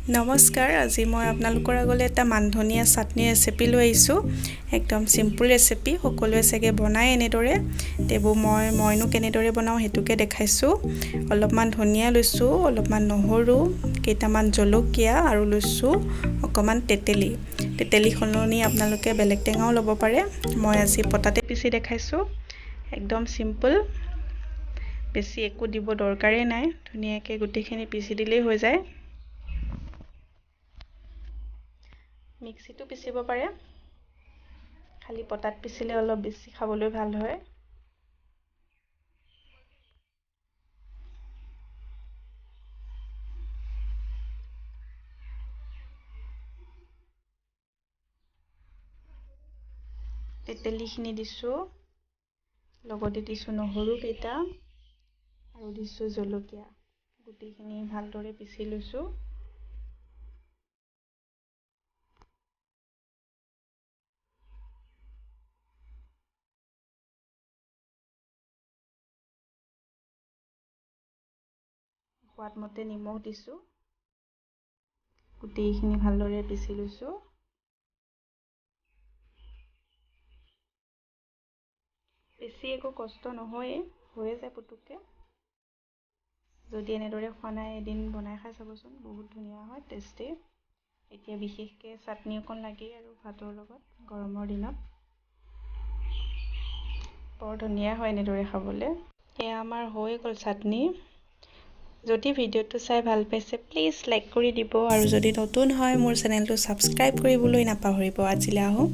নমস্কাৰ, আজি মই আপোনালোকৰ আগলৈ এটা মানধনিয়া চাটনি ৰেচিপি লৈ আহিছোঁ। একদম চিম্পুল ৰেচিপি, সকলোৱে চাগে বনায় এনেদৰে। তেবোৰ মইনো কেনেদৰে বনাওঁ সেইটোকে দেখাইছোঁ। অলপমান ধনিয়া লৈছোঁ, অলপমান নহৰু, কেইটামান জলকীয়া আৰু লৈছোঁ অকণমান তেতেলী। তেতেলী সলনি আপোনালোকে বেলেগ টেঙাও ল'ব পাৰে। মই আজি পটাতে পিচি দেখাইছোঁ। একদম চিম্পুল, বেছি একো দিব দৰকাৰেই নাই, ধুনীয়াকৈ গোটেইখিনি পিচি দিলেই হৈ যায়। মিক্সিটো পিচিব পাৰে, খালি পটাত পিচিলে অলপ বেছি খাবলৈ ভাল হয়। তেতেলীখিনি দিছোঁ, লগতে দিছোঁ নহৰু কেইটা আৰু দিছোঁ জলকীয়া। গোটেইখিনি ভালদৰে পিচি লৈছোঁ। সোৱাদমতে নিমখ দিছোঁ। গোটেইখিনি ভালদৰে পিচি লৈছোঁ। বেছি একো কষ্ট নহয়েই, হৈয়ে যায় পুতুককৈ। যদি এনেদৰে খোৱা নাই, এদিন বনাই খাই চাবচোন, বহুত ধুনীয়া হয়, টেষ্টি। এতিয়া বিশেষকৈ চাটনি অকণ লাগেই আৰু ভাতৰ লগত, গৰমৰ দিনত বৰ ধুনীয়া হয় এনেদৰে খাবলৈ। এয়া আমাৰ হৈ গ'ল চাটনি। যদি ভিডিঅ'টো চাই ভাল পাইছে প্লিজ লাইক কৰি দিব, আৰু যদি নতুন হয় মোৰ চেনেলটো ছাবস্ক্ৰাইব কৰিবলৈ নাপাহৰিব। আজিলৈ আহোঁ।